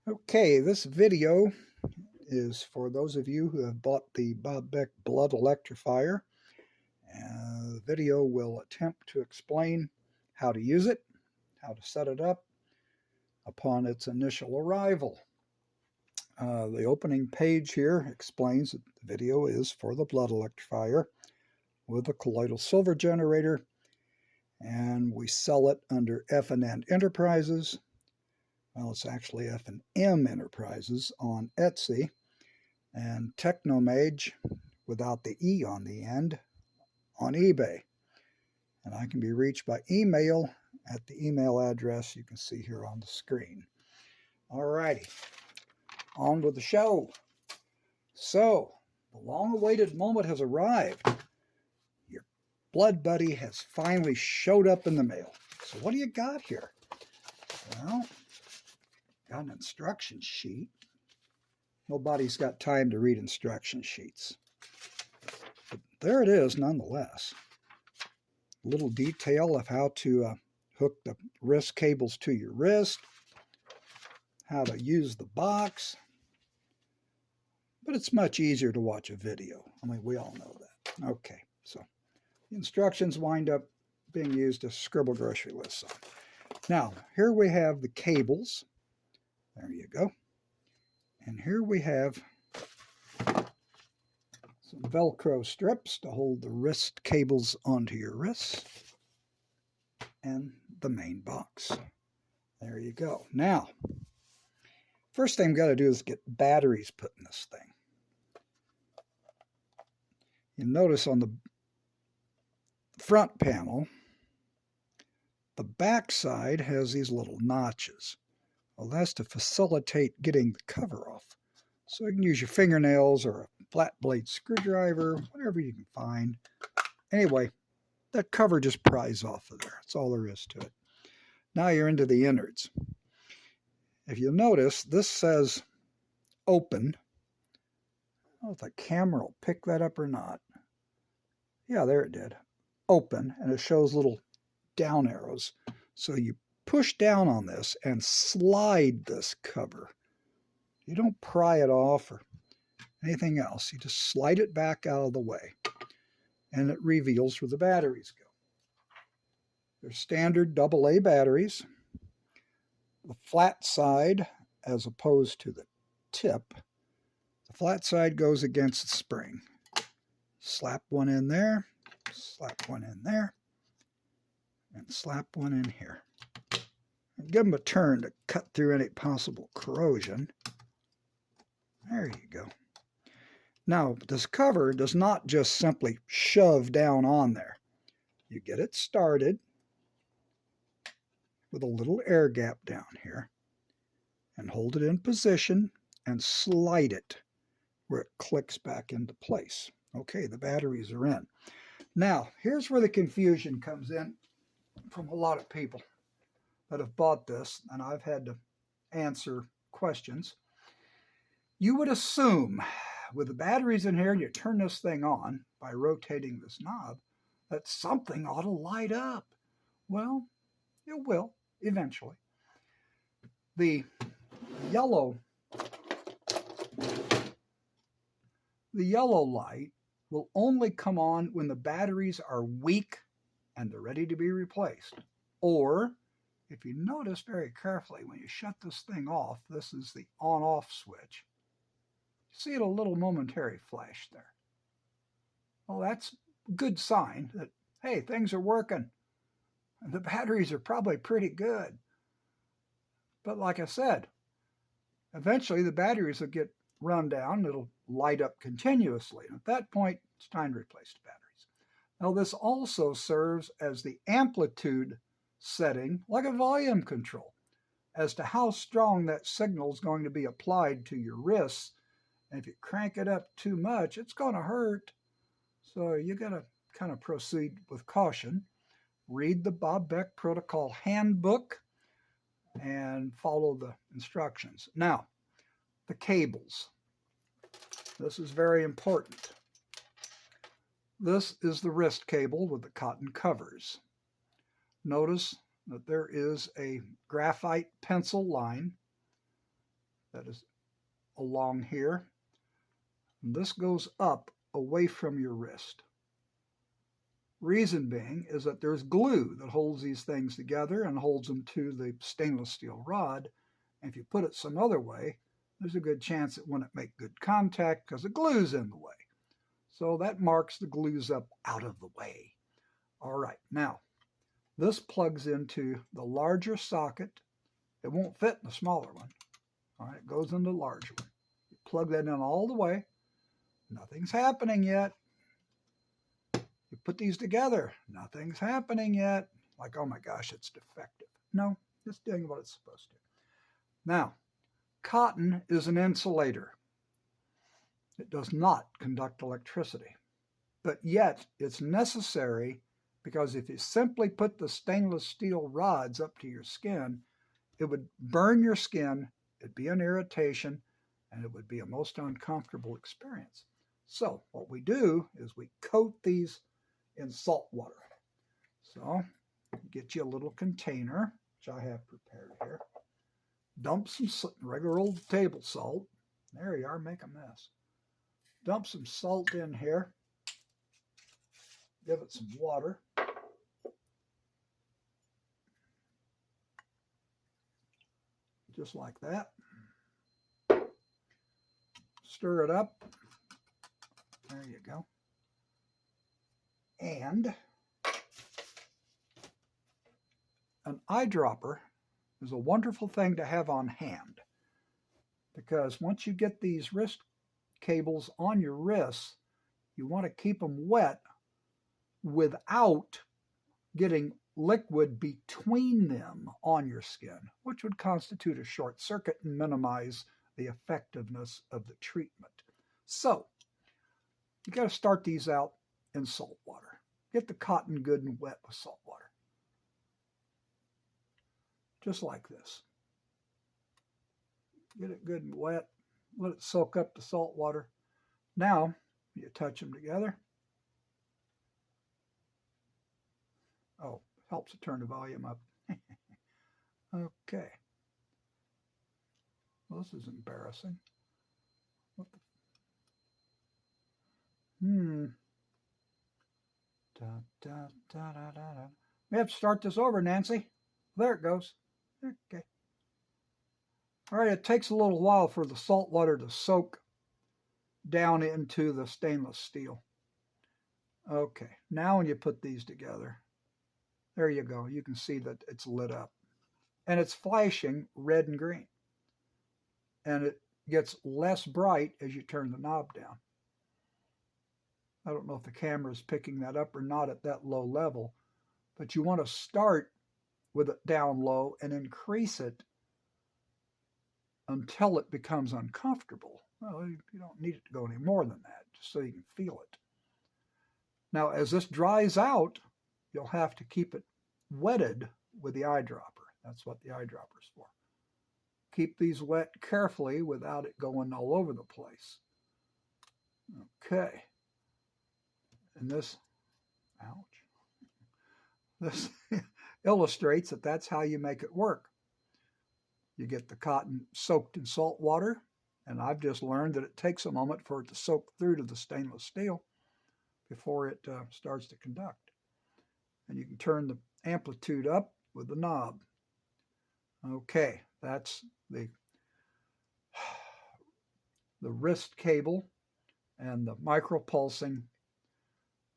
Okay, this video is for those of you who have bought the Bob Beck Blood Electrifier. The video will attempt to explain how to use it, how to set it up upon its initial arrival. The opening page here explains that the video is for the Blood Electrifier with a colloidal silver generator, and we sell it under F&N Enterprises. Well, it's actually F&M Enterprises on Etsy, and Technomage, without the E on the end, on eBay. And I can be reached by email at the email address you can see here on the screen. Alrighty, on with the show. So, the long-awaited moment has arrived. Your blood buddy has finally showed up in the mail. So what do you got here? Well, got an instruction sheet. Nobody's got time to read instruction sheets. But there it is nonetheless. A little detail of how to hook the wrist cables to your wrist, how to use the box. But it's much easier to watch a video. I mean, we all know that. Okay, so the instructions wind up being used to scribble grocery lists on. Now, here we have the cables. There you go. And here we have some Velcro strips to hold the wrist cables onto your wrists, and the main box. There you go. Now, first thing we've got to do is get batteries put in this thing. You notice on the front panel, the back side has these little notches. Well, that's to facilitate getting the cover off. So you can use your fingernails or a flat blade screwdriver, whatever you can find. Anyway, that cover just pries off of there. That's all there is to it. Now you're into the innards. If you'll notice, this says open. I don't know if the camera will pick that up or not. Yeah, there it did. Open, and it shows little down arrows. So you push down on this and slide this cover. You don't pry it off or anything else. You just slide it back out of the way, and it reveals where the batteries go. They're standard AA batteries. The flat side, as opposed to the tip, the flat side goes against the spring. Slap one in there, slap one in there, and slap one in here. And give them a turn to cut through any possible corrosion. There you go. Now, this cover does not just simply shove down on there. You get it started with a little air gap down here and hold it in position and slide it where it clicks back into place. Okay, the batteries are in. Now, here's where the confusion comes in from a lot of people that have bought this, and I've had to answer questions. You would assume with the batteries in here and you turn this thing on by rotating this knob that something ought to light up. Well, it will eventually. The yellow light will only come on when the batteries are weak and they're ready to be replaced. Or, if you notice very carefully, when you shut this thing off, this is the on-off switch. See a little momentary flash there. Well, that's a good sign that, hey, things are working. The batteries are probably pretty good. But like I said, eventually the batteries will get run down. It'll light up continuously. And at that point, it's time to replace the batteries. Now, this also serves as the amplitude setting, like a volume control, as to how strong that signal is going to be applied to your wrists. And if you crank it up too much, it's going to hurt. So you got to kind of proceed with caution. Read the Bob Beck Protocol Handbook and follow the instructions. Now, the cables. This is very important. This is the wrist cable with the cotton covers. Notice that there is a graphite pencil line that is along here. And this goes up away from your wrist. Reason being is that there's glue that holds these things together and holds them to the stainless steel rod. And if you put it some other way, there's a good chance it wouldn't make good contact because the glue's in the way. So that marks the glue's up out of the way. All right, now this plugs into the larger socket. It won't fit in the smaller one. All right, it goes in the larger one. You plug that in all the way. Nothing's happening yet. You put these together. Nothing's happening yet. Like, oh my gosh, it's defective. No, it's doing what it's supposed to. Now, cotton is an insulator. It does not conduct electricity. But yet, it's necessary because if you simply put the stainless steel rods up to your skin, it would burn your skin, it'd be an irritation, and it would be a most uncomfortable experience. So what we do is we coat these in salt water. So get you a little container, which I have prepared here. Dump some regular old table salt. There you are, make a mess. Dump some salt in here. Give it some water. Just like that. Stir it up. There you go. And an eyedropper is a wonderful thing to have on hand, because once you get these wrist cables on your wrists, you want to keep them wet without getting liquid between them on your skin, which would constitute a short circuit and minimize the effectiveness of the treatment. So you got to start these out in salt water. Get the cotton good and wet with salt water. Just like this. Get it good and wet. Let it soak up the salt water. Now you touch them together. Oh, helps to turn the volume up. Okay. Well, this is embarrassing. What the? Da, da, da, da, da, da. We have to start this over, Nancy. There it goes. Okay. All right, it takes a little while for the salt water to soak down into the stainless steel. Okay, now when you put these together, there you go. You can see that it's lit up. And it's flashing red and green. And it gets less bright as you turn the knob down. I don't know if the camera is picking that up or not at that low level, but you want to start with it down low and increase it until it becomes uncomfortable. Well, you don't need it to go any more than that, just so you can feel it. Now, as this dries out, you'll have to keep it wetted with the eyedropper. That's what the eyedropper is for. Keep these wet carefully without it going all over the place. Okay. And this, ouch, this illustrates that that's how you make it work. You get the cotton soaked in salt water, and I've just learned that it takes a moment for it to soak through to the stainless steel before it starts to conduct. And you can turn the amplitude up with the knob. Okay, that's the wrist cable and the micropulsing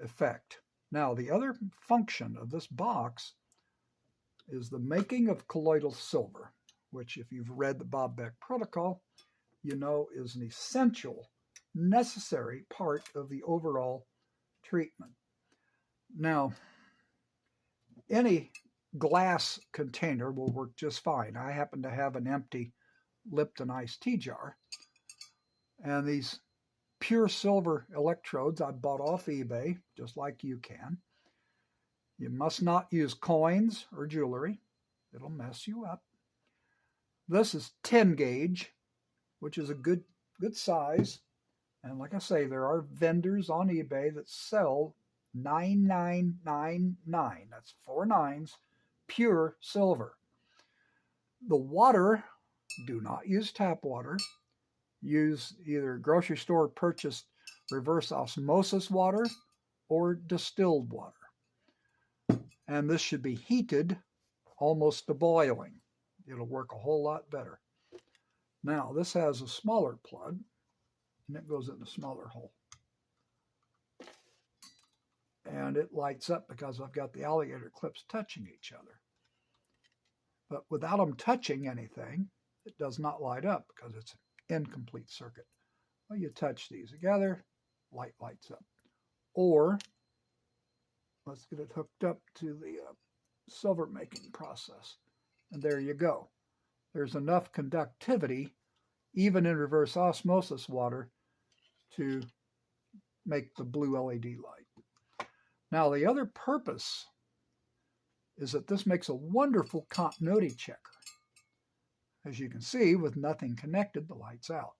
effect. Now, the other function of this box is the making of colloidal silver, which, if you've read the Bob Beck protocol, you know is an essential, necessary part of the overall treatment. Now, any glass container will work just fine. I happen to have an empty Lipton iced tea jar, and these pure silver electrodes I bought off eBay, just like you can. You must not use coins or jewelry. It'll mess you up. This is 10 gauge, which is a good size. And like I say, there are vendors on eBay that sell 9999. That's 4 nines, pure silver. The water do not use tap water. Use either grocery store purchased reverse osmosis water or distilled water. And this should be heated almost to boiling. It'll work a whole lot better. Now, this has a smaller plug, and it goes in a smaller hole. And it lights up because I've got the alligator clips touching each other. But without them touching anything, it does not light up because it's an incomplete circuit. Well, you touch these together, light lights up. Or, let's get it hooked up to the silver making process. And there you go. There's enough conductivity, even in reverse osmosis water, to make the blue LED light. Now, the other purpose is that this makes a wonderful continuity checker. As you can see, with nothing connected, the light's out.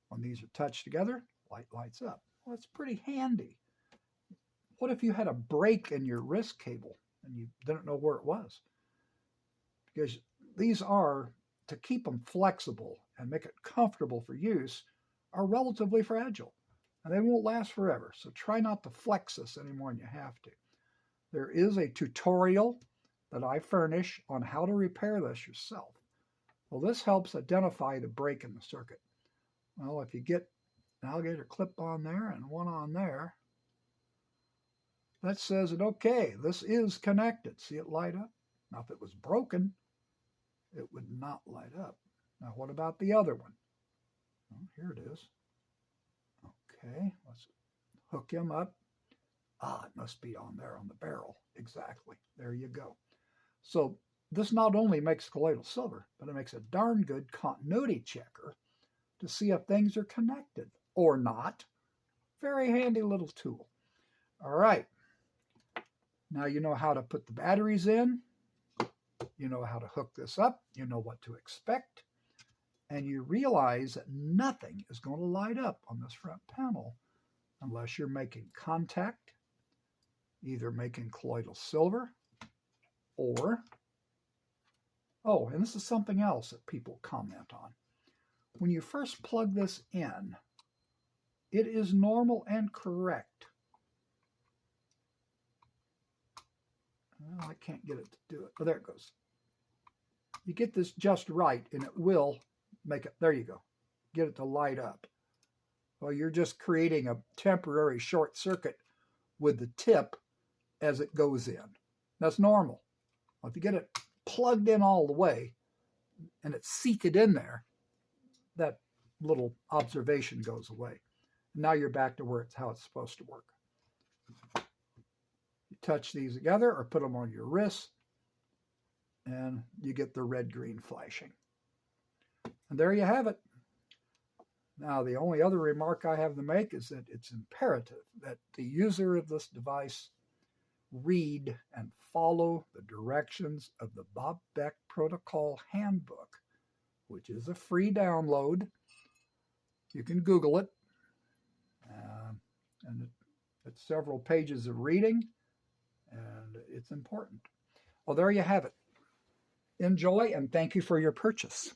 When these are touched together, light lights up. Well, it's pretty handy. What if you had a break in your wrist cable and you didn't know where it was? Because these are, to keep them flexible and make it comfortable for use, are relatively fragile. And they won't last forever. So try not to flex this any more than you have to. There is a tutorial that I furnish on how to repair this yourself. Well, this helps identify the break in the circuit. Well, if you get an alligator clip on there and one on there, that says that, okay, this is connected. See it light up? Now, if it was broken, it would not light up. Now, what about the other one? Well, here it is. Okay, let's hook him up. Ah, it must be on there on the barrel. Exactly. There you go. So this not only makes colloidal silver, but it makes a darn good continuity checker to see if things are connected or not. Very handy little tool. All right. Now you know how to put the batteries in. You know how to hook this up. You know what to expect. And you realize that nothing is going to light up on this front panel unless you're making contact, either making colloidal silver or, oh, and this is something else that people comment on. When you first plug this in, it is normal and correct. Well, I can't get it to do it. Oh, there it goes. You get this just right, and it will make it, there you go, get it to light up. Well, you're just creating a temporary short circuit with the tip as it goes in. That's normal. Well, if you get it plugged in all the way and it's seated in there, that little observation goes away. Now you're back to where it's how it's supposed to work. You touch these together or put them on your wrist, and you get the red-green flashing. And there you have it. Now, the only other remark I have to make is that it's imperative that the user of this device read and follow the directions of the Bob Beck Protocol Handbook, which is a free download. You can Google it. And it's several pages of reading, and it's important. Well, there you have it. Enjoy, and thank you for your purchase.